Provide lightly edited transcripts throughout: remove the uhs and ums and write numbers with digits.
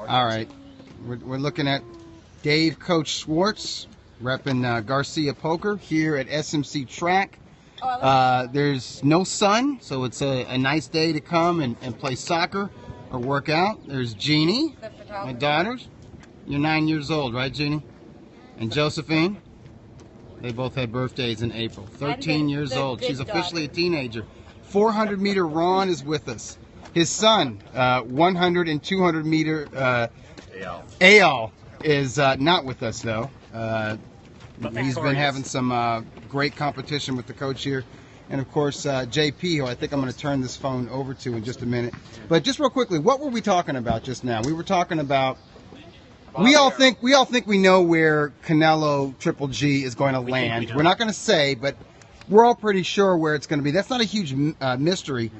All right. We're looking at Dave Coach Schwartz repping Garcia Poker here at SMC Track. There's no sun, so it's a nice day to come and play soccer or work out. There's Jeannie, my daughter. You're 9 years old, right, Jeannie? And Josephine. They both had birthdays in April. 13 years old. She's officially a teenager. 400-meter Ron is with us. His son, 100 and 200-meter Ayal is not with us, though. He's been having some great competition with the coach here. And, of course, JP, who I think I'm going to turn this phone over to in just a minute. But just real quickly, what were we talking about just now? We were talking about we all think we know where Canelo Triple G is going to land. We're not going to say, but we're all pretty sure where it's going to be. That's not a huge mystery.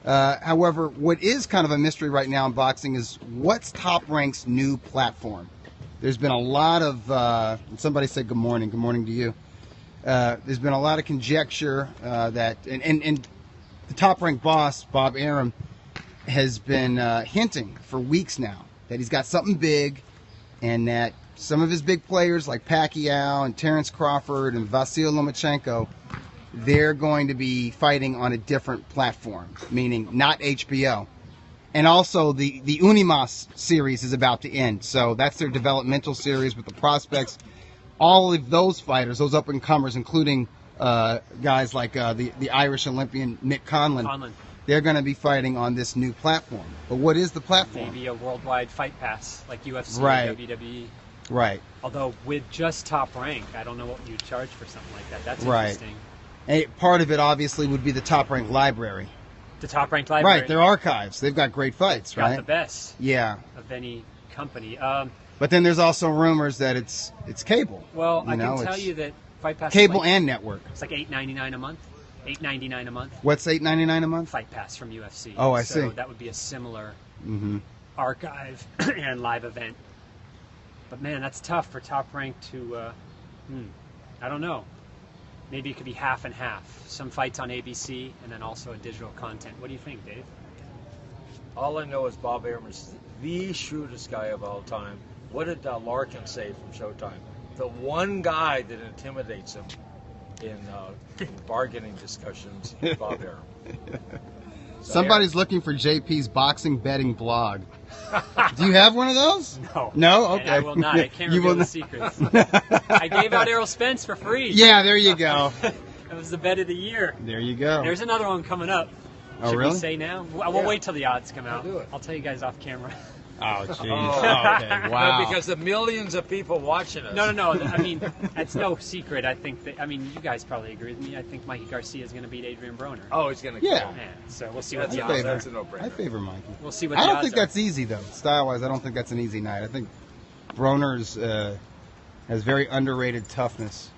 However, what is kind of a mystery right now in boxing is what's Top Rank's new platform. There's been a lot of somebody said good morning to you. There's been a lot of conjecture that and the Top Rank boss Bob Arum has been hinting for weeks now that he's got something big, and that some of his big players like Pacquiao and Terrence Crawford and Vasyl Lomachenko, they're going to be fighting on a different platform, meaning not HBO. And also the Unimas series is about to end, so that's their developmental series with the prospects. All of those fighters, those up-and-comers, including guys like the Irish Olympian Mick Conlan, they're going to be fighting on this new platform. But what is the platform? Maybe a worldwide fight pass like UFC right. or WWE. Right. Although with just Top Rank, I don't know what you'd charge for something like that. That's right. interesting. And part of it, obviously, would be the Top Rank library. The Top Rank library. Right, their archives. They've got great fights, got right? the best. Yeah. Of any company. But then there's also rumors that it's cable. Well, I can tell you that Fight Pass cable and network. It's like $8.99 a month. $8.99 a month. What's $8.99 a month? Fight Pass from UFC. Oh, I see. see. So that would be a similar archive and live event. But man, that's tough for Top Rank to. I don't know. Maybe it could be half and half. Some fights on ABC and then also a digital content. What do you think, Dave? All I know is Bob Arum is the shrewdest guy of all time. What did Larkin say from Showtime? The one guy that intimidates him in bargaining discussions is Bob Arum. So somebody's looking for JP's boxing betting blog. Do you have one of those? No. No? Okay. And I will not. I can't reveal the secrets. I gave out Errol Spence for free. Yeah, there you go. That was the bet of the year. There you go. There's another one coming up. Oh, Should really? we say now? We'll wait till the odds come out. I'll tell you guys off camera. Oh, jeez. Oh, okay. Wow. Because the millions of people watching us. No. I mean, that's no secret. I think that. I mean, you guys probably agree with me. I think Mikey Garcia is going to beat Adrian Broner. Oh, he's going to. Yeah. So we'll see what the odds are. That's a no-brainer. I favor Mikey. We'll see what the I odds don't think are. that's easy though. Style-wise, I don't think that's an easy night. I think Broner's has very underrated toughness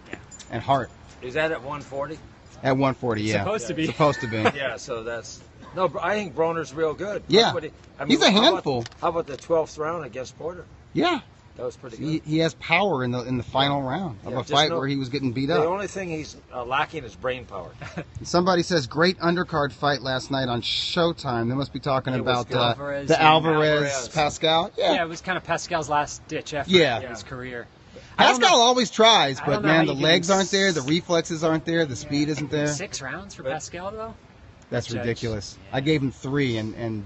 and heart. Is that at 140? At 140, yeah. Supposed to be. Supposed to be. Yeah, so that's. No, I think Broner's real good. Yeah. He's a handful. How about the 12th round against Porter? Yeah. That was pretty good. He has power in the final round of a fight where he was getting beat up. The only thing he's lacking is brain power. Somebody says great undercard fight last night on Showtime. They must be talking about the Alvarez Pascal. Yeah, it was kind of Pascal's last ditch effort in his career. Pascal always tries, but man, the legs aren't there, the reflexes aren't there, the speed isn't there. 6 rounds for Pascal though? That's ridiculous. Yeah. I gave him 3 and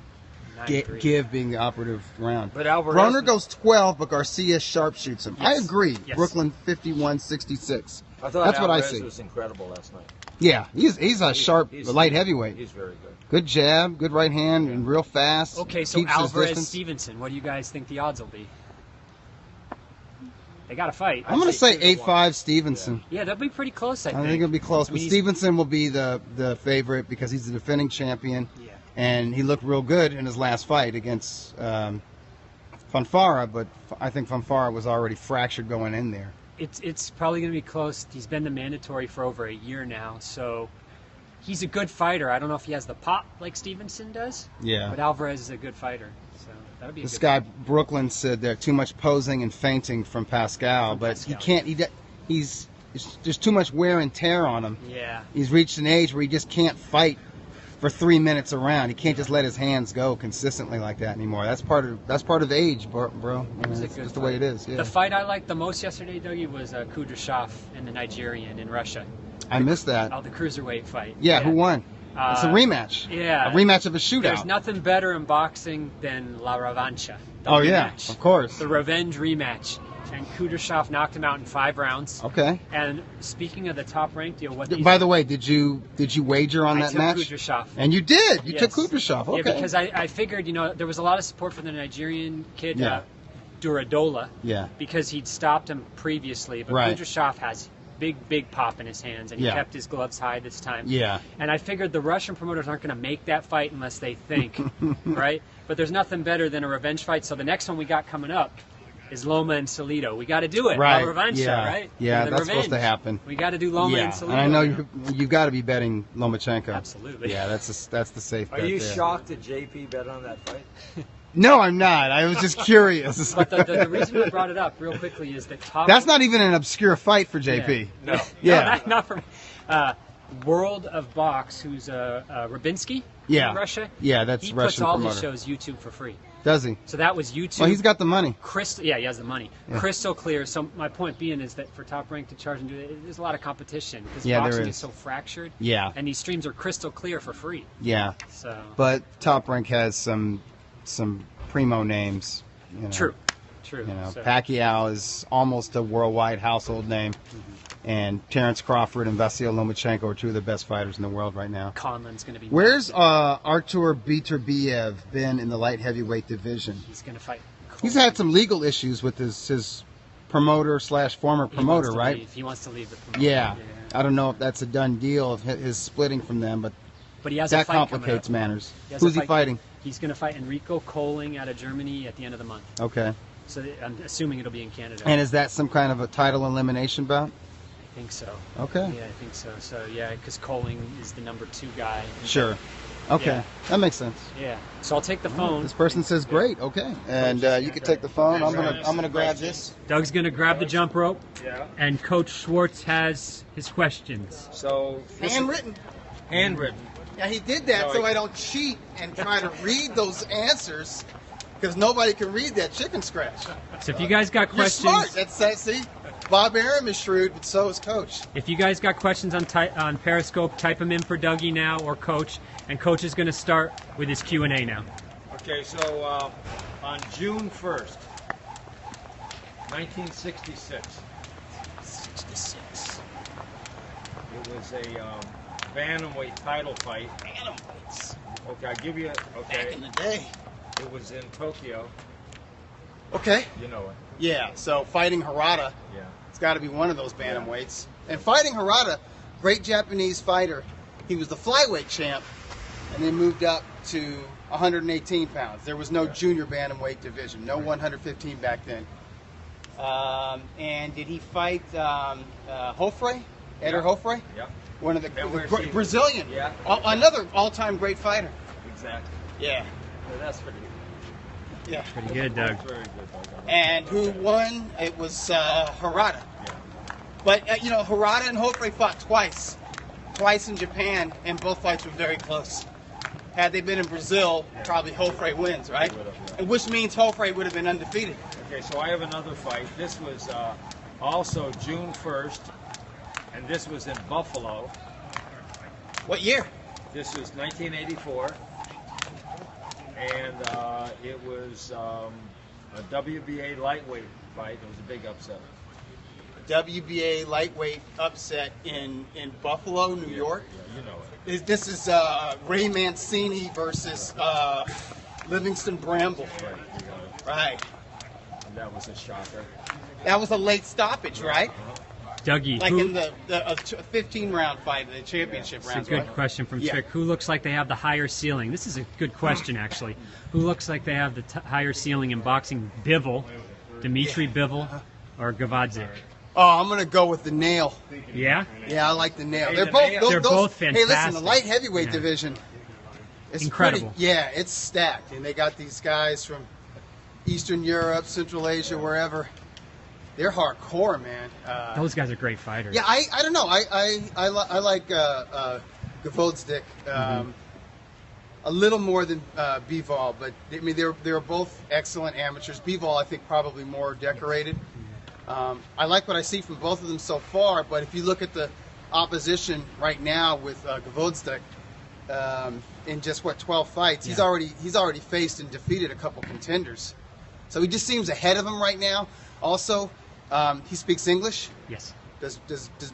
give being the operative round. But Alvarez Broner goes 12, but Garcia sharpshoots him. Yes. I agree. Yes. Brooklyn 51-66. I thought that's Alvarez what I see. Was incredible last night. Yeah, he's a sharp light heavyweight. He's very good. Good jab, good right hand, and real fast. Okay, so Alvarez Stevenson, what do you guys think the odds will be? They got to fight. I'm going to say 8-5 Stevenson. Yeah, that'll be pretty close, I think. I think it'll be close, but Stevenson will be the favorite because he's the defending champion. Yeah. And he looked real good in his last fight against Fonfara, but I think Fonfara was already fractured going in there. It's probably going to be close. He's been the mandatory for over a year now, so he's a good fighter. I don't know if he has the pop like Stevenson does. Yeah. But Alvarez is a good fighter, so that'll be. This guy Brooklyn said there too much posing and feinting from Pascal, but he can't. There's too much wear and tear on him. Yeah. He's reached an age where he just can't fight for 3 minutes around. He can't just let his hands go consistently like that anymore. That's part of age, bro. I mean, it's just the way it is. Yeah. The fight I liked the most yesterday, Dougie, was Kudryashov and the Nigerian in Russia. I missed that. Oh, the cruiserweight fight. Yeah, who won? It's a rematch. Yeah. A rematch of a shootout. There's nothing better in boxing than La Revancha. Oh, yeah, rematch. of course. The revenge rematch. And Kudryashov knocked him out in 5 rounds. Okay. And speaking of the top-ranked deal, By the way, did you wager on that match? I took Kudryashov. And you did. You Yes. took Kudryashov. Okay. Yeah, because I figured, there was a lot of support for the Nigerian kid, Yeah. Duradola. Yeah. Because he'd stopped him previously. But Right. Kudryashov has big pop in his hands, and he Yeah. kept his gloves high this time. Yeah. And I figured the Russian promoters aren't going to make that fight unless they think, right? But there's nothing better than a revenge fight. So the next one we got coming up is Loma and Salido. We got to do it. Right. La Revancha, Yeah. right? Yeah, The that's revenge. supposed to happen. We got to do Loma and Salido. And I know you've got to be betting Lomachenko. Absolutely. Yeah, that's the safe bet. Are you there. shocked that JP bet on that fight? No, I'm not. I was just curious. But the reason I brought it up real quickly is that top. That's not even an obscure fight for JP. No. Yeah. No, not for me. World of Box, who's Rabinsky Yeah. in Russia. Yeah, that's he Russian puts all promoter. his shows YouTube for free. Does he? So that was YouTube. Well, he's got the money. Yeah, he has the money. Yeah. Crystal clear. So my point being is that for Top Rank to charge and do it, there's a lot of competition because Yeah, there boxing is. so fractured. Yeah. And these streams are crystal clear for free. Yeah. So But Top Rank has some primo names. true. So. Pacquiao. Pacquiao is almost a worldwide household name. And Terrence Crawford and Vasyl Lomachenko are two of the best fighters in the world right now. Conlan's going to be. Where's Artur Beterbiev been in the light heavyweight division? He's going to fight. He's had some legal issues with his promoter / former promoter, right? He wants to leave the promoter. Yeah. I don't know if that's a done deal of his splitting from them, but he has that a fight complicates coming up. matters. He has Who's a he fighting? He's going to fight Enrico Kohling out of Germany at the end of the month. Okay. So I'm assuming it'll be in Canada. And is that some kind of a title elimination bout? I think so. Okay. Yeah, I think so. So yeah, because Kohling is the number 2 guy. Sure. Okay. Yeah. That makes sense. Yeah. So I'll take the phone. This person says great. Okay. And you can take the phone. I'm gonna grab this. Doug's going to grab the jump rope, Yeah. and Coach Schwartz has his questions. So Handwritten. handwritten. Yeah, he did that so I don't cheat and try to read those answers because nobody can read that chicken scratch. So if you guys got You're questions, smart. See, Bob Arum is shrewd, but so is Coach. if you guys got questions on Periscope, type them in for Dougie now or Coach, and Coach is going to start with his Q&A now. Okay, so on June 1st, 1966, 66. it was a bantamweight title fight. Bantamweights. Okay, I'll give you. Okay, Back in the day. it was in Tokyo. Okay. You know it. Yeah. So fighting Harada, Yeah. it's got to be one of those bantamweights. And fighting Harada, great Japanese fighter. He was the flyweight champ, and then moved up to 118 pounds. There was no junior bantamweight division, no 115 back then. And did he fight Hofre? Eder Hofre? Yep. One of the And where's he? Brazilian. Yeah. Another all-time great fighter. Exactly. Yeah. So that's pretty good. Yeah. Pretty good, Doug. That's very good. Doug. And who won? It was Harada. Yeah. But, Harada and Hofre fought twice in Japan, and both fights were very close. Had they been in Brazil, probably Hofre wins, right? He would've, yeah. And which means Hofre would have been undefeated. Okay, so I have another fight. This was also June 1st, and this was in Buffalo. What year? This was 1984, and it was a WBA lightweight fight. It was a big upset. WBA lightweight upset in Buffalo, New York. Yeah, you know it. This is Ray Mancini versus Livingston Bramble. Right, you got it. Right. And that was a shocker. That was a late stoppage, right? Dougie, Like who, in the 15-round fight, the championship it's a rounds, good right? question from Yeah. Trick. Who looks like they have the higher ceiling? This is a good question, actually. Who looks like they have the higher ceiling in boxing? Bivol, Dmitry Bivol, or Gavadzik? Oh, I'm going to go with the nail. Yeah? Yeah, I like the nail. Hey, They're the both nail. They're both Hey, listen, the fantastic. light heavyweight Yeah. division is Incredible. Yeah, it's stacked. And they got these guys from Eastern Europe, Central Asia, wherever. They're hardcore, man. Those guys are great fighters. Yeah, I don't know. I like Gavodzik. a little more than Bivol, but I mean they're both excellent amateurs. Bivol, I think, probably more decorated. I like what I see from both of them so far, but if you look at the opposition right now with Gavozdek, in just 12 fights, he's already faced and defeated a couple contenders. So he just seems ahead of him right now. Also, he speaks English. Yes. Does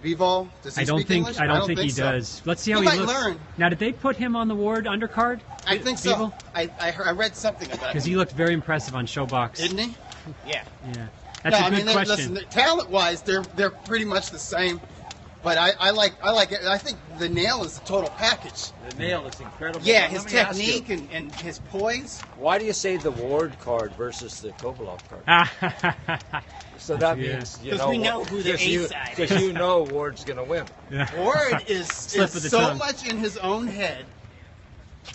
Bivol? Does he speak English? I don't think he so. does. Let's see how he looks. Learn. Now, did they put him on the Ward undercard? I think so. I read something about it. Because he looked very impressive on Showbox. Didn't he? Yeah. Yeah. That's a good question. Listen, talent-wise, they're pretty much the same. But I like it. I think the nail is the total package. The nail is incredible. Yeah, his technique and his poise. Why do you say the Ward card versus the Kovalov card? So that means because we know who the A side is. Because you know Ward's going to win. Yeah. Ward is so much in his own head,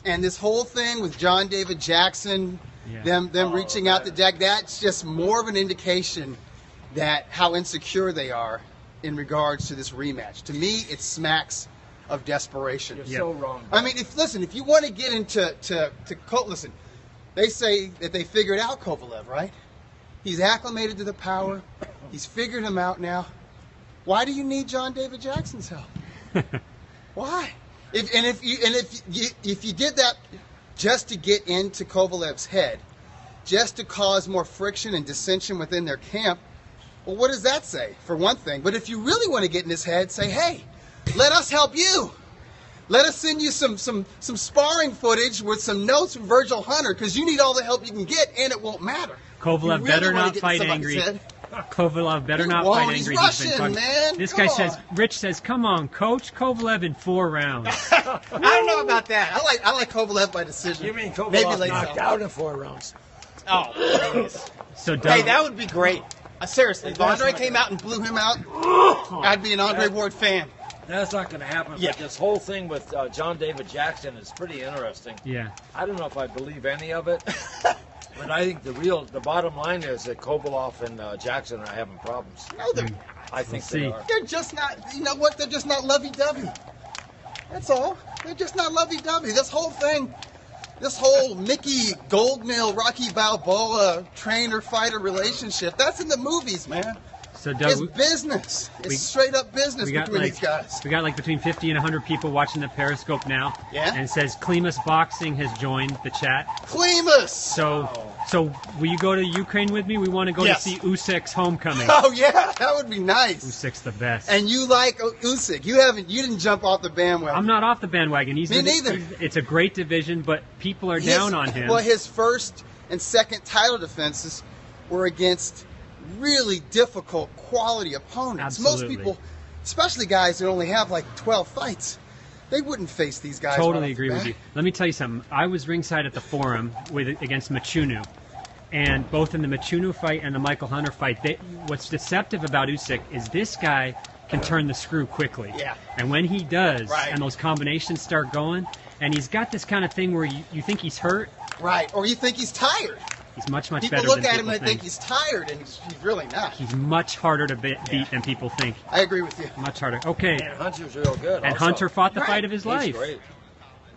and this whole thing with John David Jackson, them reaching out to Jack, that's just more of an indication that how insecure they are in regards to this rematch. To me, it smacks of desperation. You're so wrong. I mean, if you want to get into listen, they say that they figured out Kovalev, right? He's acclimated to the power. He's figured him out now. Why do you need John David Jackson's help? Why? If you did that just to get into Kovalev's head, just to cause more friction and dissension within their camp, well, what does that say? For one thing. But if you really want to get in his head, say, hey, let us help you. Let us send you some sparring footage with some notes from Virgil Hunter, because you need all the help you can get, and it won't matter. Kovalev better not fight angry. Kovalev better not fight angry. He's Russian, man. This guy says, Rich says, come on, coach, Kovalev in 4 rounds. I don't know about that. I like Kovalev by decision. You mean Kovalev knocked out in 4 rounds? Oh, please. So hey, that would be great. Seriously, if Andre came out and blew him out, I'd be an Andre Ward fan. That's not going to happen. Yeah. But this whole thing with John David Jackson is pretty interesting. Yeah. I don't know if I believe any of it, but I think the bottom line is that Kovalov and Jackson are having problems. No, I think they are. They're just not. You know what? They're just not lovey-dovey. That's all. They're just not lovey-dovey. This whole thing. This whole Mickey Goldmill, Rocky Balboa trainer-fighter relationship, that's in the movies, man. So, Doug, it's business. It's straight-up business between these guys. We got like between 50 and 100 people watching the Periscope now. Yeah? And it says Klimas Boxing has joined the chat. Klimas! So will you go to Ukraine with me? We want to go to see Usyk's homecoming. Oh, yeah, that would be nice. Usyk's the best. And you like Usyk. You didn't jump off the bandwagon. I'm not off the bandwagon. Me neither. It's a great division, but people are down on him. Well, his first and second title defenses were against really difficult quality opponents. Absolutely. Most people, especially guys that only have like 12 fights, they wouldn't face these guys. Totally agree with you. Let me tell you something. I was ringside at the Forum against Machunu, and both in the Machunu fight and the Michael Hunter fight, what's deceptive about Usyk is this guy can turn the screw quickly. Yeah. And when he does, and those combinations start going, and he's got this kind of thing where you think he's hurt. Right, or you think he's tired. He's much better than people people look at him and think. think he's tired, and he's really not. He's much harder to beat than people think. I agree with you. Much harder. Okay. And Hunter's real good. And also. Hunter fought the fight of his life. He's great.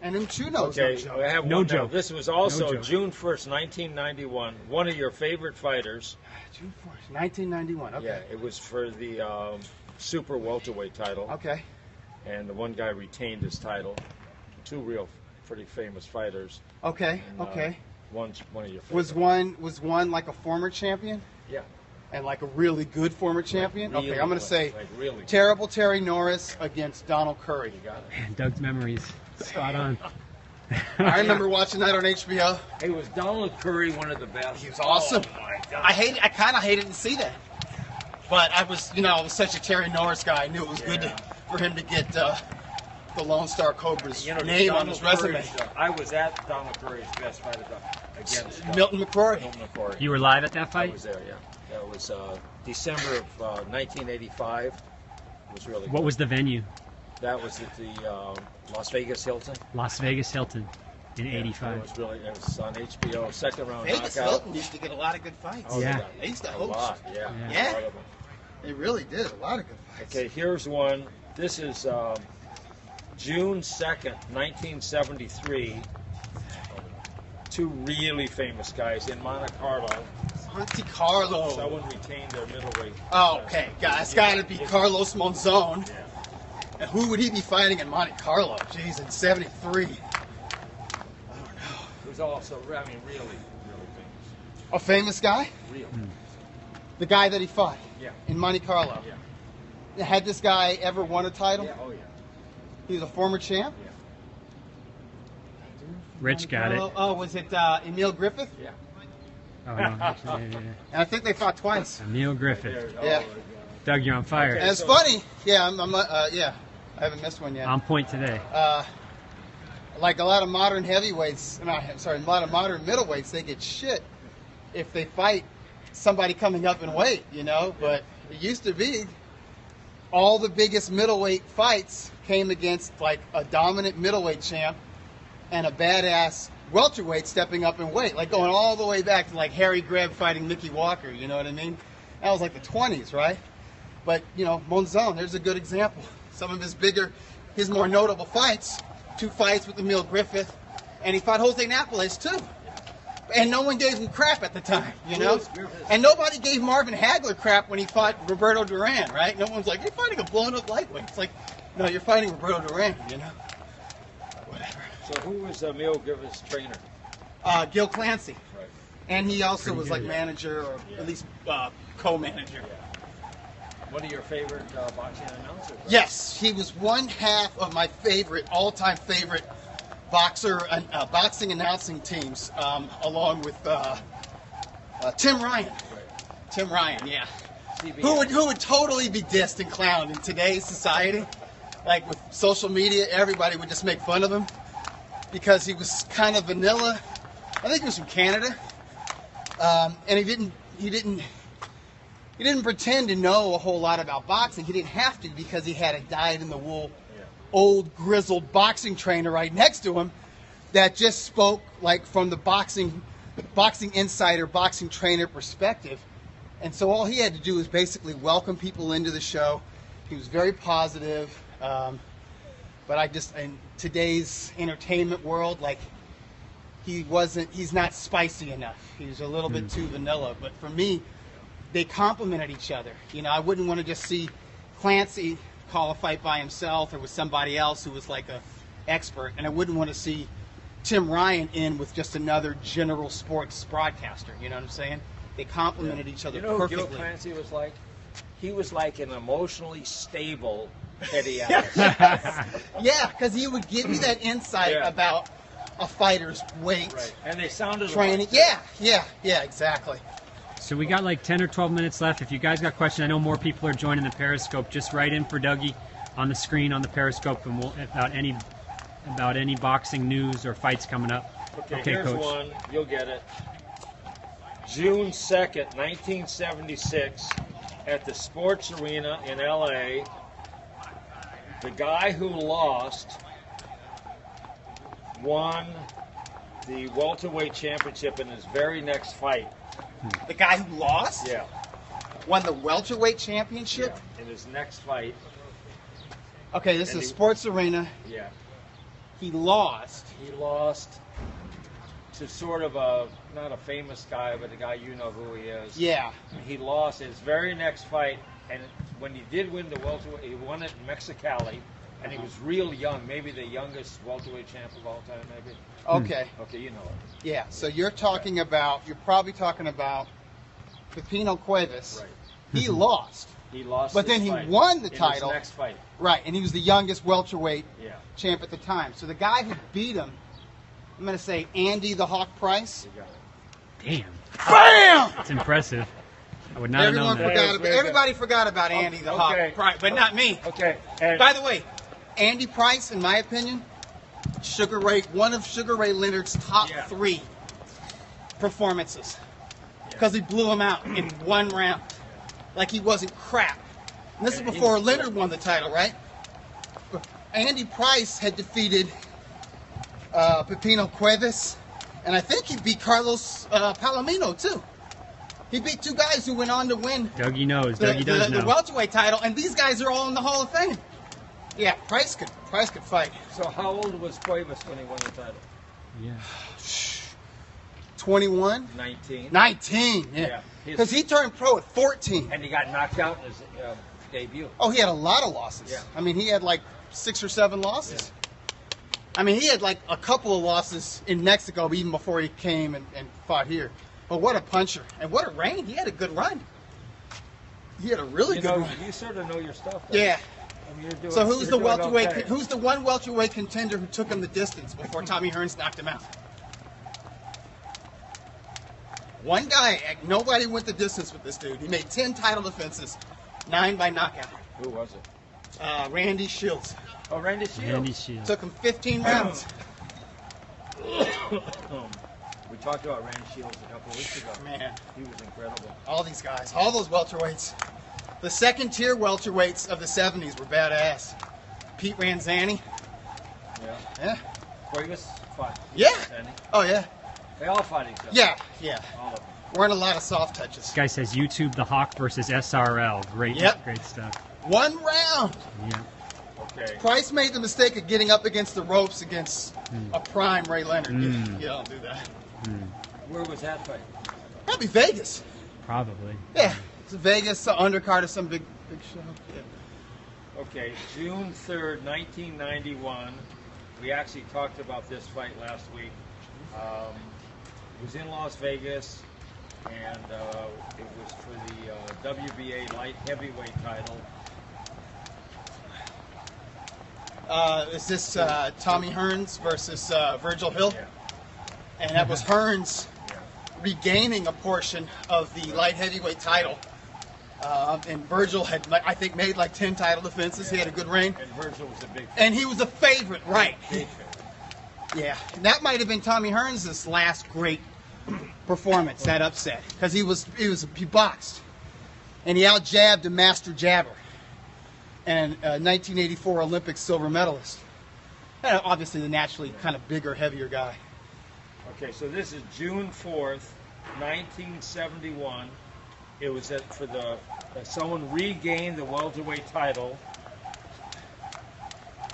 And then Chuno's I have no one joke. now. This was also June 1st, 1991. One of your favorite fighters. June 1st, 1991. Okay. Yeah, it was for the super welterweight title. Okay. And the one guy retained his title. 2 real pretty famous fighters. Okay. And, okay. One's one of your favorites. Was one like a former champion? Yeah. And like a really good former champion? Really okay, I'm going to say really terrible Terry Norris against Donald Curry. You got it. Man, Doug's memories. Spot on. I remember watching that on HBO. Hey, was Donald Curry one of the best? He was awesome. Oh, my God. I kind of hated to see that. But I was such a Terry Norris guy. I knew it was good for him to get the Lone Star Cobra's name on his resume. I was at Donald Curry's best fight against Milton McCrory. You were live at that fight? I was there, yeah. That was December of 1985. It was really good. What was the venue? That was at the Las Vegas Hilton. Las Vegas Hilton in '85. It was on HBO, second round Vegas knockout. Hilton used to get a lot of good fights. Oh, yeah. They used to a host. lot, yeah. Yeah. A lot of them. They really did. A lot of good fights. Okay, here's one. This is June 2nd, 1973. two really famous guys in Monte Carlo. Monte Carlo. Someone retained their middleweight. Oh, okay. It's got to be Carlos Monzon. Yeah. And who would he be fighting in Monte Carlo? Jeez, in 73. I don't know. Who's also, I mean, really famous. A famous guy? Real. The guy that he fought Yeah. in Monte Carlo. Yeah. Had this guy ever won a title? Yeah. Oh, yeah. He was a former champ? Yeah. Rich got it. Oh, was it Emil Griffith? Yeah. Oh, no, actually, yeah. And I think they fought twice. Emil Griffith. Yeah. Doug, you're on fire. And it's funny. Yeah, yeah. I haven't missed one yet. On point today. Like a lot of modern heavyweights, a lot of modern middleweights, they get shit if they fight somebody coming up in weight, you know? But it used to be all the biggest middleweight fights came against like a dominant middleweight champ and a badass welterweight stepping up in weight, like going all the way back to like Harry Greb fighting Mickey Walker, you know what I mean? That was like the 20s, right? But, you know, Monzon, there's a good example. Some of his more notable fights, 2 fights with Emil Griffith, and he fought Jose Napoles too. And no one gave him crap at the time, you know? And nobody gave Marvin Hagler crap when he fought Roberto Duran, right? No one's like, you're fighting a blown-up lightweight. It's like, no, you're fighting Roberto Duran, you know? Whatever. So who was Emil Griffith's trainer? Gil Clancy. Right. And he also Pretty was good. like manager, or at least co-manager. One of your favorite boxing announcers? Right? Yes, he was one half of my all-time favorite boxing announcing teams, along with Tim Ryan. Right. Tim Ryan, yeah. CBS. Who would totally be dissed and clowned in today's society? Like with social media, everybody would just make fun of him because he was kind of vanilla. I think he was from Canada, and he didn't pretend to know a whole lot about boxing. He didn't have to because he had a dyed-in-the-wool, old, grizzled boxing trainer right next to him that just spoke like from the boxing insider, boxing trainer perspective. And so all he had to do was basically welcome people into the show. He was very positive. But in today's entertainment world, like, he's not spicy enough. He's a little bit too vanilla. But for me, they complemented each other. You know, I wouldn't want to just see Clancy call a fight by himself or with somebody else who was like a expert, and I wouldn't want to see Tim Ryan in with just another general sports broadcaster. You know what I'm saying? They complemented each other perfectly. You know who Gil Clancy was like? He was like an emotionally stable Eddie Allen. Yeah, because he would give you that insight about a fighter's weight, Right. And they sounded training. alike. Yeah, exactly. So we got like 10 or 12 minutes left. If you guys got questions, I know more people are joining the Periscope. Just write in for Dougie on the screen on the Periscope, and about any boxing news or fights coming up. Okay, here's Coach. one. You'll get it. June 2nd, 1976, at the Sports Arena in L.A., the guy who lost won the welterweight championship in his very next fight. The guy who lost Yeah. won the welterweight championship. In his next fight. Okay, this And is he- Sports Arena. Yeah. He lost. He lost to sort of not a famous guy, but a guy you know who he is. Yeah. He lost his very next fight, and when he did win the welterweight, he won it in Mexicali, and he was real young, maybe the youngest welterweight champ of all time, maybe. Okay. Okay, you know it. Yeah. So you're probably talking about Pepino Cuevas. Right. He lost. He lost. But his then he fight won the in title. His next fight. Right, and he was the youngest welterweight Yeah. champ at the time. So the guy who beat him, I'm going to say Andy the Hawk Price. You got it. Damn, Bam! that's impressive. I would not have known that. Everybody forgot about Andy the Hawk Price, but not me. Okay. And By the way, Andy Price, in my opinion, one of Sugar Ray Leonard's top 3 performances, because he blew him out in one round, like he wasn't crap. And this is before Leonard won the title, right? Andy Price had defeated Pepino Cuevas, and I think he beat Carlos Palomino too. He beat 2 guys who went on to win Dougie knows. Dougie does the know. welterweight title, and these guys are all in the Hall of Fame. Yeah, Price could fight. so how old was Cuevas when he won the title? Yeah. 21? 19. 19, yeah. Because he turned pro at 14. And he got knocked out in his debut. Oh, he had a lot of losses. Yeah. I mean, he had like 6 or 7 losses. Yeah. I mean, he had like a couple of losses in Mexico even before he came and fought here. But what a puncher. And what a reign. He had a good run. He had a really good run. You sort of know your stuff. Yeah. I mean, so who's the welterweight? Okay. Who's the one welterweight contender who took him the distance before Tommy Hearns knocked him out? One guy. Nobody went the distance with this dude. He made 10 title defenses, 9 by knockout. Who was it? Randy Shields. Oh, Randy Shields. Randy Shields. Took him 15 rounds. We talked about Randy Shields a couple of weeks ago. Man, he was incredible. All these guys, all those welterweights. The second-tier welterweights of the 70s were badass. Pete Ranzani. Yeah. Yeah. Cuevas fought. Yeah. Ranzani. Oh, yeah. They all fought each other. Yeah, yeah. All of them. Weren't a lot of soft touches. This guy says YouTube the Hawk versus SRL. Great, great stuff. 1 round. Yeah. Okay. Price made the mistake of getting up against the ropes against a prime Ray Leonard. You don't do that. Where was that fight? Probably Vegas. Probably. Yeah. It's Vegas, undercard of some big show. Yeah. Okay, June 3rd, 1991. We actually talked about this fight last week. It was in Las Vegas, and it was for the WBA light heavyweight title. Is this Tommy Hearns versus Virgil Hill? Yeah. And that was Hearns regaining a portion of the light heavyweight title. And Virgil had, I think, made like 10 title defenses. Yeah. He had a good reign. And Virgil was a big favorite. And he was a favorite, right. Big favorite. Yeah. And that might have been Tommy Hearns' last great performance, that upset. Because he boxed. And he out-jabbed a master jabber. And 1984 Olympic silver medalist. And obviously the naturally kind of bigger, heavier guy. Okay, so this is June 4th, 1971. It was for someone regained the welterweight title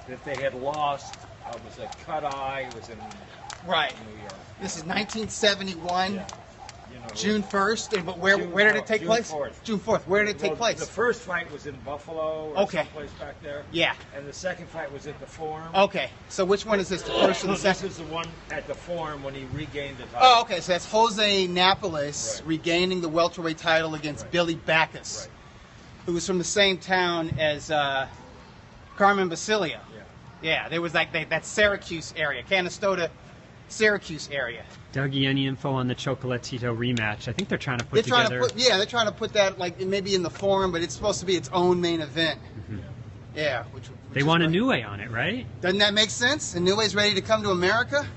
that they had lost. It was a cut eye. It was in New York. This is 1971. Yeah. You know, June 1st. But where did it take place? 4th. June 4th. Where did it take place? The first fight was in Buffalo or someplace back there. Yeah. And the second fight was at the Forum. Okay. So which one is this? The first or the second? This is the one at the Forum when he regained the title. Oh, okay. So that's Jose Napoles regaining the welterweight title against Billy Backus, who was from the same town as Carmen Basilio. Yeah. There was like that Syracuse area, Canastota, Syracuse area. Dougie, any info on the Chocolatito rematch? I think they're trying to put together. They're trying to put that like maybe in the Forum, but it's supposed to be its own main event. Yeah, which they want Inoue on it, right? Doesn't that make sense? Inoue's ready to come to America,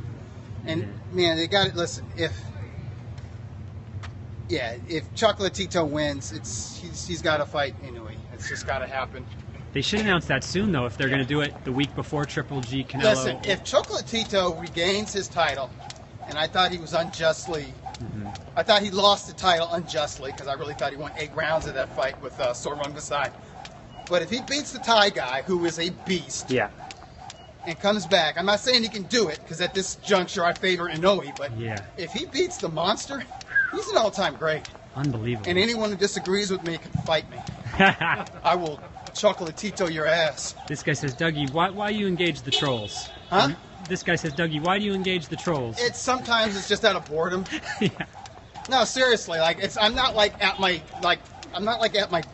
and man, they got it. Listen, if Chocolatito wins, he's got to fight Inoue. It's just got to happen. They should announce that soon, though, if they're going to do it the week before Triple G Canelo. Listen, if Chocolatito regains his title, and I thought he was unjustly, I thought he lost the title unjustly because I really thought he won 8 rounds of that fight with Sorong Vasai. But if he beats the Thai guy, who is a beast, and comes back, I'm not saying he can do it because at this juncture I favor Inoue, but if he beats the monster, he's an all-time great. Unbelievable. And anyone who disagrees with me can fight me. I will Chocolatito your ass. This guy says, Dougie, why you engage the trolls? Huh? This guy says, Dougie, why do you engage the trolls? Sometimes it's just out of boredom. No, seriously, like I'm not like at my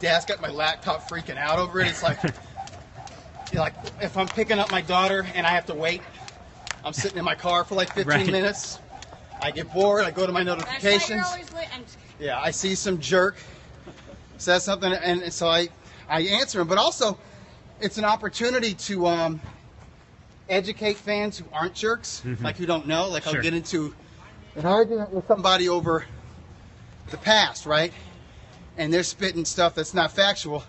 desk at my laptop freaking out over it. It's like if I'm picking up my daughter and I have to wait, I'm sitting in my car for like 15 minutes. I get bored. I go to my notifications. Yeah, I see some jerk says something, and so I answer him. But also, it's an opportunity to educate fans who aren't jerks, like who don't know. Like I'll get into an argument with somebody over the past, right? And they're spitting stuff that's not factual.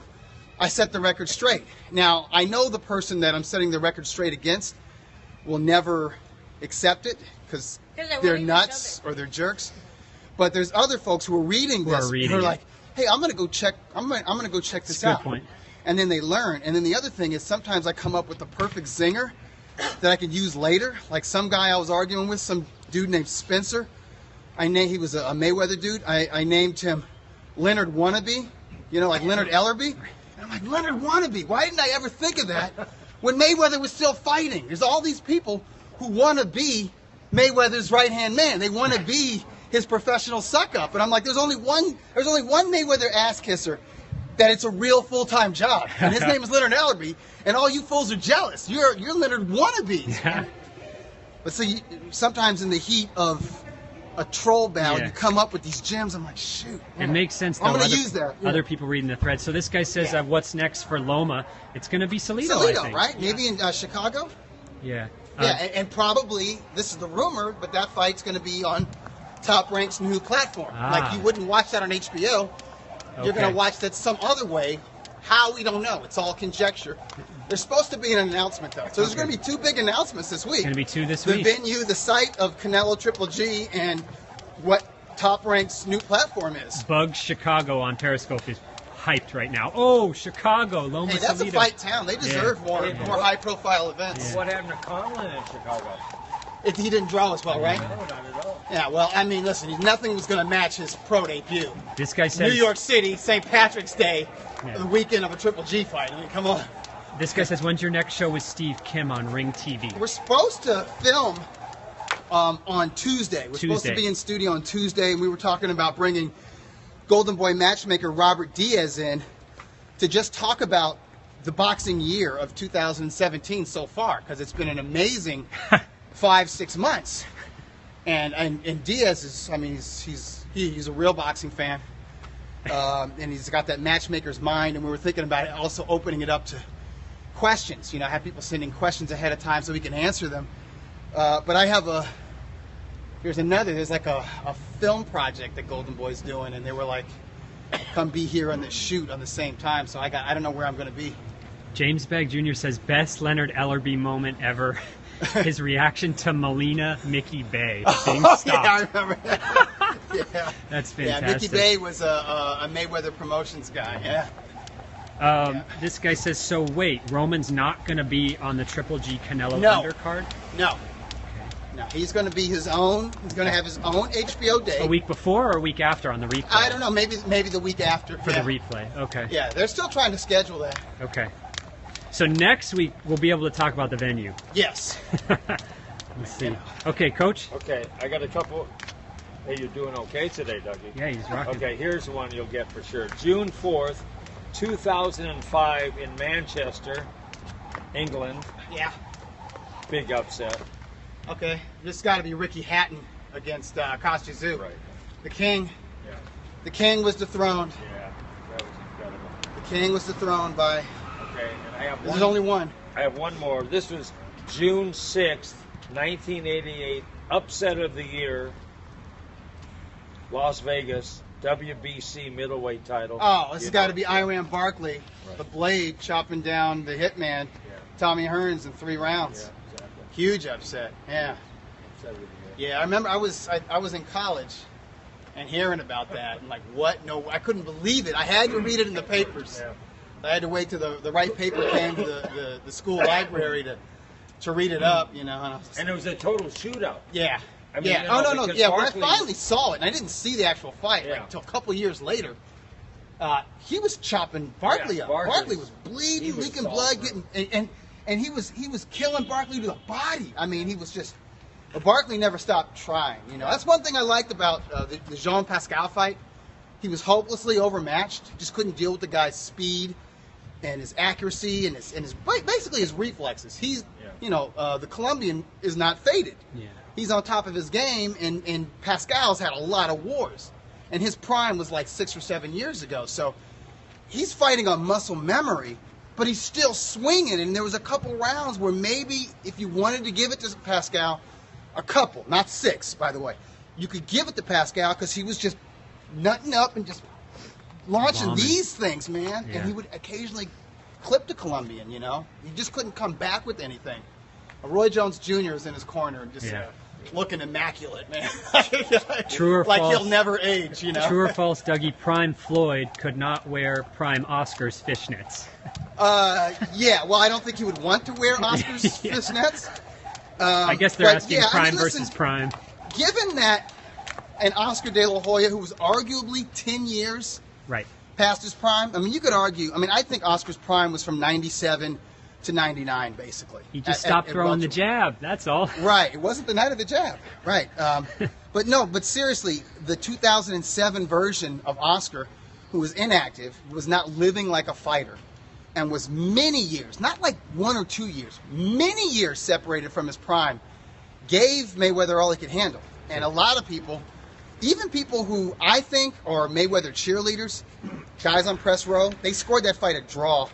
I set the record straight. Now, I know the person that I'm setting the record straight against will never accept it because they're nuts or they're jerks. But there's other folks who are reading this who are like, "Hey, I'm going to go check. I'm going to go check this out." Good point. And then they learn. And then the other thing is sometimes I come up with the perfect zinger that I can use later. Like some guy I was arguing with, some dude named Spencer, he was a Mayweather dude. I named him Leonard Wannabe, like Leonard Ellerby. And I'm like, Leonard Wannabe, why didn't I ever think of that when Mayweather was still fighting? There's all these people who want to be Mayweather's right-hand man. They want to be his professional suck-up. And I'm like, there's only one Mayweather ass-kisser that it's a real full-time job. And his name is Leonard Ellerby. And all you fools are jealous. You're Leonard Wannabes. Yeah. But so sometimes in the heat of a troll battle, you come up with these gems. I'm like, shoot. It makes sense, though. I'm going to use that. Other people reading the thread. So this guy says, what's next for Loma? It's going to be Salido, I think. Right? Maybe in Chicago? Yeah. And probably, this is the rumor, but that fight's going to be on Top Rank's new platform. Like, you wouldn't watch that on HBO. You're going to watch that some other way. How, we don't know. It's all conjecture. There's supposed to be an announcement, though. So there's going to be 2 big announcements this week. Going to be 2 this week. The venue, the site of Canelo Triple G, and what Top Rank's new platform is. Bugs Chicago on Periscope is hyped right now. Oh, Chicago, Loma Hey, that's Salido. a fight town. They deserve more high-profile events. What happened to Conlon in Chicago? He didn't draw as well, right? No, not at all. Yeah, well, I mean, listen, nothing was going to match his pro debut. This guy says... New York City, St. Patrick's Day, the weekend of a Triple G fight. I mean, come on. This guy says, when's your next show with Steve Kim on Ring TV? We're supposed to film on Tuesday. We're supposed to be in studio on Tuesday, and we were talking about bringing Golden Boy matchmaker Robert Diaz in to just talk about the boxing year of 2017 so far, because it's been an amazing 5-6 months. And Diaz is, I mean, he's a real boxing fan, and he's got that matchmaker's mind. And we were thinking about it, also opening it up to questions. Have people sending questions ahead of time so we can answer them. But I have there's like a film project that Golden Boy's doing, and they were like, come be here on the shoot on the same time. So I don't know where I'm going to be. James Begg Jr. says, best Leonard Ellerby moment ever. His reaction to Melina Mickey Bay being stopped. Yeah, I remember that. Yeah. That's fantastic. Yeah, Mickey Bay was a Mayweather Promotions guy. Yeah. This guy says, so wait, Roman's not going to be on the Triple G Canelo undercard? No. No, he's going to be his own. He's going to have his own HBO day. A week before or a week after on the replay? I don't know. Maybe the week after. For the replay. Okay. Yeah, they're still trying to schedule that. Okay. So next week we'll be able to talk about the venue. Yes. Let's see. Okay, Coach. Okay, I got a couple. Hey, you're doing okay today, Dougie? Yeah, he's rocking. Okay, here's one you'll get for sure. June 4th, 2005 in Manchester, England. Yeah. Big upset. Okay, this has got to be Ricky Hatton against Kostya Tszyu. Right. The king. Yeah. The king was dethroned. Yeah, that was incredible. The king was dethroned by. Okay, and I have There's only one. I have one more. This was June 6th, 1988, upset of the year. Las Vegas, WBC middleweight title. Oh, this has got to be Iran Barkley, the Blade, chopping down the hitman, Tommy Hearns in 3 rounds. Yeah, exactly. Huge upset. Yeah. Upset of the year. Yeah, I remember I was in college and hearing about that and like, what? No, I couldn't believe it. I had to read it in the papers. Yeah. I had to wait till the right paper came to the school library to read it up, And it was a total shootout. Yeah. I mean, yeah. No. Yeah, Barkley, when I finally saw it, and I didn't see the actual fight until a couple years later. He was chopping Barkley up. Barkley was bleeding, leaking blood, and he was killing Barkley to the body. I mean, he was just. Barkley never stopped trying. That's one thing I liked about the Jean Pascal fight. He was hopelessly overmatched. Just couldn't deal with the guy's speed and his accuracy and his basically his reflexes. He's the Colombian is not faded. Yeah. He's on top of his game, and Pascal's had a lot of wars. And his prime was like 6 or 7 years ago. So he's fighting on muscle memory, but he's still swinging. And there was a couple rounds where maybe if you wanted to give it to Pascal, a couple, not 6, by the way, you could give it to Pascal because he was just nutting up and just launching these things, man. Yeah. And he would occasionally clip the Colombian, He just couldn't come back with anything. Roy Jones Jr. is in his corner just looking immaculate, man. True or like false? He'll never age, True or false, Dougie? Prime Floyd could not wear Prime Oscar's fishnets. Yeah, well, I don't think he would want to wear Oscar's fishnets. I guess they're asking Prime versus Prime. Given that and Oscar De La Hoya, who was arguably 10 years Right. past his prime. I mean, you could argue. I mean, I think Oscar's prime was from 97 to 99, basically. He just stopped throwing the jab. That's all. Right. It wasn't the night of the jab. Right. But seriously, the 2007 version of Oscar, who was inactive, was not living like a fighter, and was many years, not like 1 or 2 years, many years separated from his prime, gave Mayweather all he could handle. And a lot of people, even people who I think are Mayweather cheerleaders, guys on press row, they scored that fight a draw.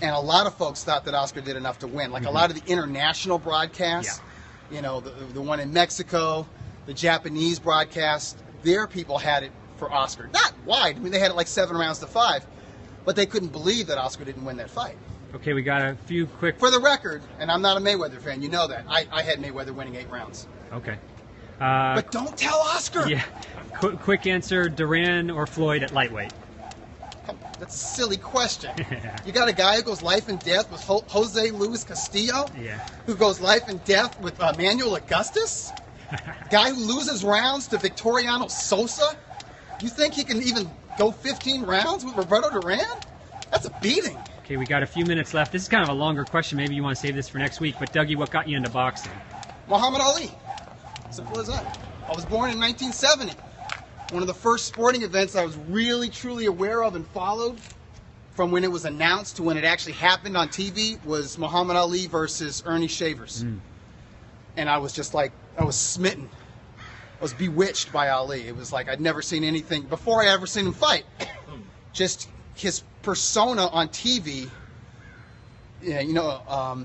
And a lot of folks thought that Oscar did enough to win. Like a lot of the international broadcasts, you know, the one in Mexico, the Japanese broadcast, their people had it for Oscar. Not wide. I mean, they had it like 7 rounds to 5. But they couldn't believe that Oscar didn't win that fight. Okay, we got a few quick... For the record, and I'm not a Mayweather fan, you know that. I had Mayweather winning 8 rounds. Okay. But don't tell Oscar! Yeah. Quick answer, Duran or Floyd at lightweight? That's a silly question. You got a guy who goes life and death with Jose Luis Castillo, who goes life and death with Manuel Augustus, guy who loses rounds to Victoriano Sosa. You think he can even go 15 rounds with Roberto Duran? That's a beating. Okay, we got a few minutes left. This is kind of a longer question. Maybe you want to save this for next week. But Dougie, what got you into boxing? Muhammad Ali. Simple as that. I was born in 1970. One of the first sporting events I was really, truly aware of and followed, from when it was announced to when it actually happened on TV, was Muhammad Ali versus Ernie Shavers. And I was just like, I was smitten. I was bewitched by Ali. It was like I'd never seen anything before I ever seen him fight. Just his persona on TV, you know,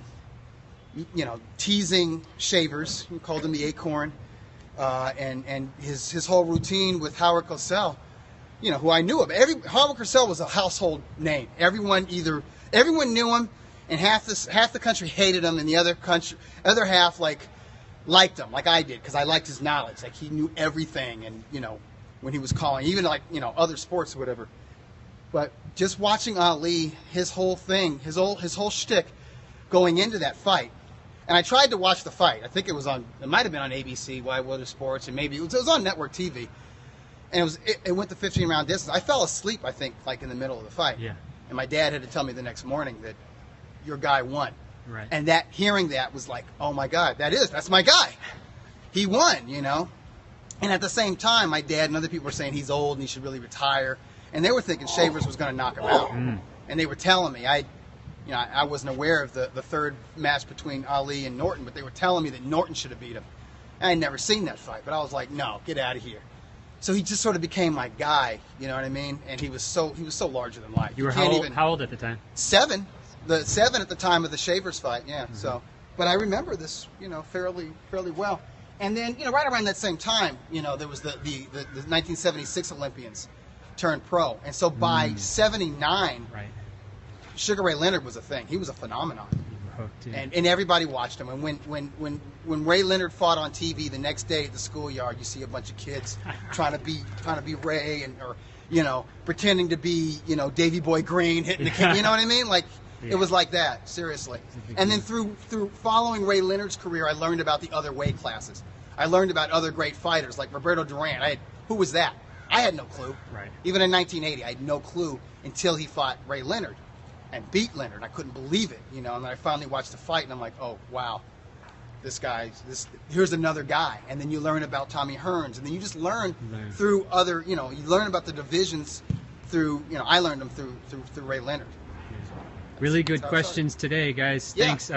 teasing Shavers, he called him the Acorn. And his whole routine with Howard Cosell, you know, who I knew of. Howard Cosell was a household name. Everyone knew him, and half the country hated him, and the other half liked him, like I did, because I liked his knowledge. Like he knew everything, and you know, when he was calling, even like, you know, other sports or whatever. But just watching Ali, his whole thing, his whole shtick, going into that fight. And I tried to watch the fight. I think it might have been on ABC, Wide Weather Sports, and maybe it was on network TV. And it went the 15-round distance. I fell asleep, I think, like in the middle of the fight. Yeah. And my dad had to tell me the next morning that your guy won. Right. And hearing that was like, oh my God, that's my guy. He won, you know. And at the same time, my dad and other people were saying he's old and he should really retire. And they were thinking Shavers was going to knock him out. And they were telling me, I wasn't aware of the third match between Ali and Norton, but they were telling me that Norton should have beat him. I had never seen that fight, but I was like, no, get out of here. So he just sort of became my guy, you know what I mean? And he was so larger than life. You were how old at the time? 7. The 7 at the time of the Shavers fight, yeah. So, but I remember this, you know, fairly well. And then, you know, right around that same time, you know, there was the 1976 Olympians turned pro, and so by '79. Right. Sugar Ray Leonard was a thing. He was a phenomenon, and everybody watched him. And when Ray Leonard fought on TV the next day at the schoolyard, you see a bunch of kids trying to be Ray, or you know, pretending to be, you know, Davy Boy Green hitting the kid. You know what I mean? Like it was like that, seriously. And then through following Ray Leonard's career, I learned about the other weight classes. I learned about other great fighters like Roberto Duran. Who was that? I had no clue. Right. Even in 1980, I had no clue until he fought Ray Leonard and beat Leonard. I couldn't believe it, you know. And then I finally watched the fight, and I'm like, oh wow, here's another guy. And then you learn about Tommy Hearns, and then you just learn through other, you know, you learn about the divisions through, you know, I learned them through Ray Leonard. Really good questions today, guys. Yeah. Thanks.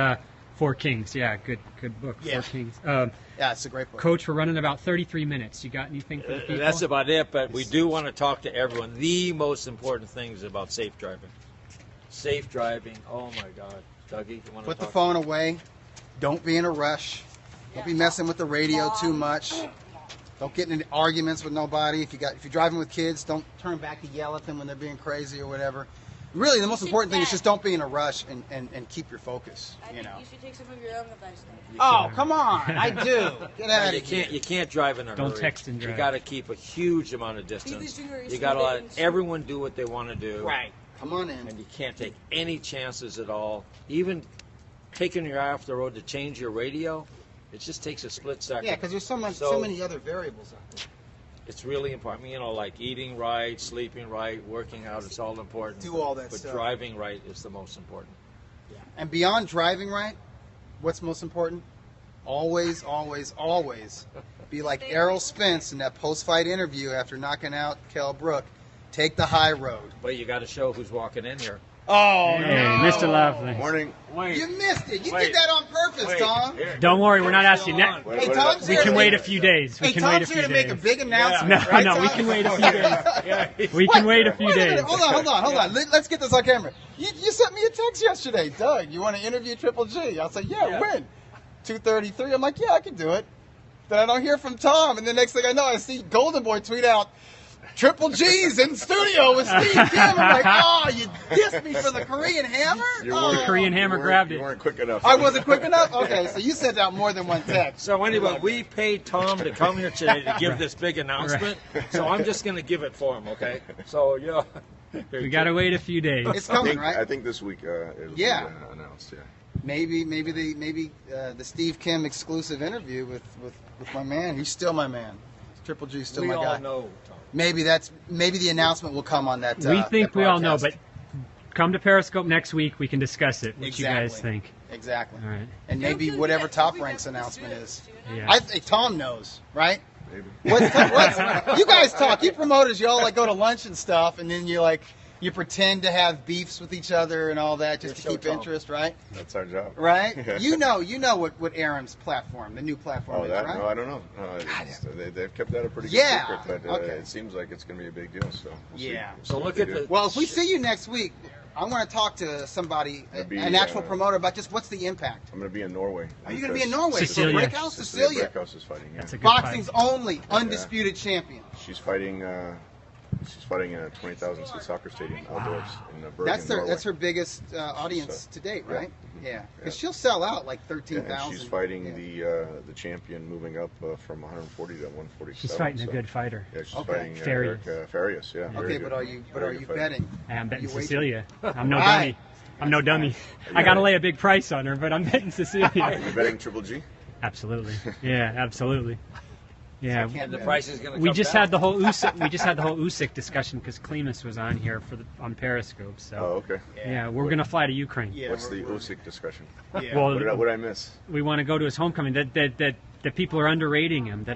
Four Kings, yeah, good book. Yeah. Four Kings. Yeah, it's a great book. Coach, we're running about 33 minutes. You got anything for the people? That's about it, but we do want to talk to everyone. The most important thing is about safe driving. Safe driving. Oh my God, Dougie, you want to put the phone away. Don't be in a rush. Don't be messing with the radio too much. Don't get into arguments with nobody. If you're driving with kids, don't turn back to yell at them when they're being crazy or whatever. Really, the most important thing is just don't be in a rush and keep your focus. You know. You should take some of your own advice. Oh, come on! I do. Get out of here. You can't drive in a hurry. Don't text and drive. You got to keep a huge amount of distance. You got to let everyone do what they want to do. Right. Come on in. And you can't take any chances at all. Even taking your eye off the road to change your radio, it just takes a split second. Yeah, because there's so many other variables out there. It's really important. I mean, like eating right, sleeping right, working out, it's all important. Do all that but stuff. Driving right is the most important. Yeah. And beyond driving right, what's most important? Always, always, always be like Errol Spence in that post-fight interview after knocking out Kell Brook. Take the high road. But you got to show who's walking in here. Oh, Hey, no. Mr. Lovely. Morning. Wait. You missed it. You Wait. did that on purpose, Wait. Tom. Here. Don't worry, we're not asking that. Hey, Tom's We here can to wait make- a few days. We Hey, can wait a Tom's few here to days. make a big No, announcement. right, no, we Tom? can wait a few days. Yeah. We can wait a few Wait a days. minute. Hold on. Let's get this on camera. You sent me a text yesterday, Doug. You want to interview Triple G? I was like, yeah. When? 2:33. I'm like, yeah, I can do it. Then I don't hear from Tom, and the next thing I know, I see Golden Boy tweet out, Triple G's in studio with Steve Kim. I'm like, oh, you dissed me for the Korean Hammer? The Korean Hammer grabbed it. You weren't quick enough. I wasn't quick enough? Okay, so you sent out more than one text. So anyway, we paid Tom to come here today to give this big announcement. So I'm just going to give it for him, okay? So, yeah. We got to wait a few days. It's I coming, think, right? I think this week it'll be announced. Yeah. Maybe the Steve Kim exclusive interview with my man. He's still my man. Triple G's still We my all guy. know, Tom. Maybe the announcement will come on that. We think that we all know, broadcast. but come to Periscope next week. We can discuss it. What you guys Exactly. think? Exactly. All right. And maybe whatever Top Rank's announcement is. Yeah. I think Tom knows, right? Maybe. What's you guys talk? You promoters, you all like go to lunch and stuff, and then you pretend to have beefs with each other and all that just to You're keep so interest, right? That's our job. Right? You know what Aaron's platform, the new platform Oh, is, that? right? No, I don't know. They've kept that a pretty good Yeah. secret, but Okay. it seems like it's going to be a big deal. So we'll see. Yeah. We'll see So what look they at do. the- Well, if we see you next week, I want to talk to somebody, That'd be, an actual promoter, about just what's the impact. I'm going to be in Norway. Are you going to be in because Norway? Cecilia. So Breakhouse, Cecilia. Breakhouse is fighting. Yeah. That's a good Boxing's fight. only undisputed champion. She's fighting. She's fighting in a 20,000 seat soccer stadium outdoors in Bergen, Norway. That's her biggest audience So, to date, yeah. right? Yeah, Yeah. because she'll sell out like Yeah, 13,000. and she's fighting the champion, moving up from 140 to 147. She's fighting a so- good fighter. Yeah, she's Okay. fighting Farias. Farias. Yeah. very Okay, good. but are you Very good fighter. betting? I'm betting You wager? Cecilia. I'm no Right. dummy. I'm no dummy. I got to lay a big price on her, but I'm betting Cecilia. You're betting Triple G? Absolutely. Yeah, absolutely. Yeah. can't And the bet. price is going to come We just down. had the whole Usyk discussion because Klimas was on here on Periscope. So Oh, okay. yeah, we're gonna fly to Ukraine. Yeah, What's the we're- Usyk discussion? Yeah. Well, What did I miss? we want to go to his homecoming. That people are underrating him.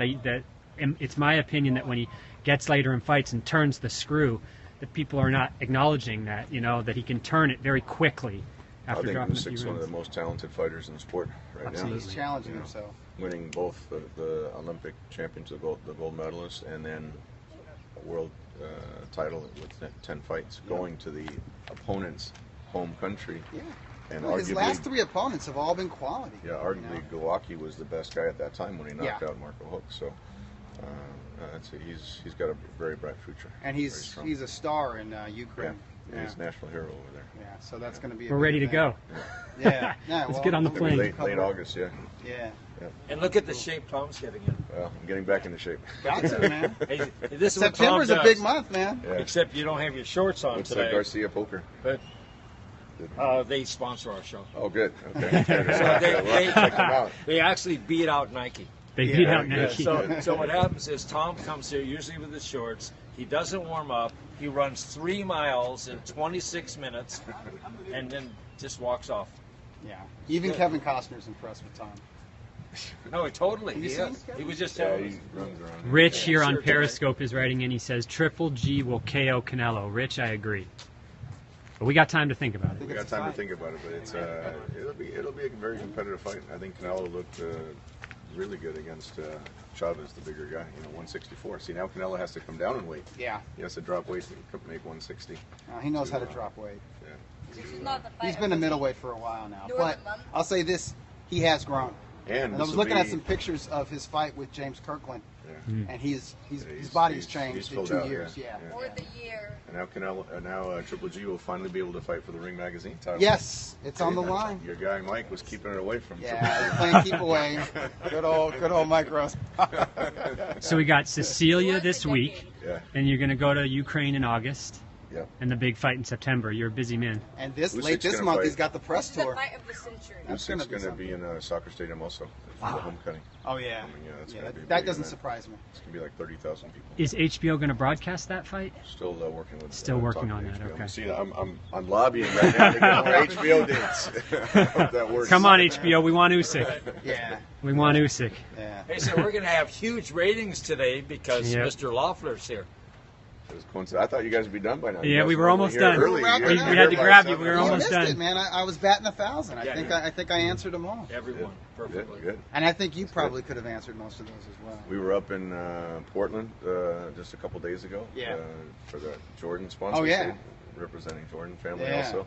And it's my opinion that when he gets later in fights and turns the screw, that people are not acknowledging that that he can turn it very quickly I after think dropping a few Usyk's one of the rounds. most talented fighters in the sport right Absolutely. he's challenging Yeah. himself. now. Winning both the Olympic champions, the gold medalist, and then a world title with 10 fights, going to the opponent's home country. Yeah. And Well, his arguably, last three opponents have all been quality. yeah, arguably Glowacki was the best guy at that time when he knocked Yeah. out Marco Hook. So he's got a very bright future. And Very he's strong. a star in yeah, Ukraine. he's a national hero over there. Yeah, so that's going to be. We're ready to go. Yeah. Yeah. Let's get on the It'll be plane. late August, yeah. Yeah. And look at the shape Tom's getting in. Well, I'm getting back into shape. Got to, man. Hey, this is what Tom September's a does. big month, man. Yeah. Except you don't have your shorts on It's today. like Garcia Poker. But they sponsor our show. Oh, good. Okay. So they Check them out. they actually beat out Nike. They Yeah, beat out yeah, Nike. So what happens is Tom comes here usually with his shorts. He doesn't warm up. He runs 3 miles in 26 minutes, and then just walks off. Yeah. Even Kevin Costner's impressed with Tom. No, totally. You He seen is. this guy? He was just Yeah, telling he us. runs around. Rich here on Sure, Periscope is writing in. He says Triple G will KO Canelo. Rich, I agree. But we got time to think about it. We got time to think about it, but it's it'll be a very competitive fight. I think Canelo looked really good against Chavez, the bigger guy. 164. See, now Canelo has to come down in weight. Yeah. He has to drop weight to make 160. He knows how to drop weight. Yeah. He's been a middleweight for a while now. But I'll say this, he has grown. And And I was looking at some pictures of his fight with James Kirkland, Yeah. and his he's- body's he's changed in filled 2 out, years. yeah. Yeah. Or the year. And now Triple G will finally be able to fight for the Ring Magazine title. Yes, it's on the Your- line. Your guy Mike was keeping it away from Yeah, Triple G. playing keep away. Good old Mike Ross. So we got Cecilia this week, Yeah. and you're going to go to Ukraine in August. Yep. and the big fight in September. You're a busy man. And this Usyk's late this gonna month, fight. he's got the press The tour. fight of the century. That's Usyk's gonna be going to be in a soccer stadium also for the homecoming. Oh yeah, I mean, yeah, that's yeah, gonna be a that big doesn't event. surprise me. It's going to be like 30,000 people. Is HBO going to broadcast that fight? Still working with. Still working talking on to that, HBO. okay. See, I'm lobbying right now to get more HBO dates. I hope that works. Come on, HBO, we want Usyk. Yeah, We want Usyk. yeah. Hey, so we're going to have huge ratings today because Yep. Mr. Loeffler's here. It was coincidence. I thought you guys would be done by now. You Yeah, guys we were were almost here done. early. We You're had here to by grab you. 7 We were You o'clock. almost missed done. it, man. I was batting 1,000. Yeah. I think I answered them all. Everyone, perfectly. Good. And I think you probably could have answered most of those as well. We were up in Portland just a couple days ago. Yeah. For the Jordan sponsorship. Oh, yeah. Representing Jordan family Yeah. also.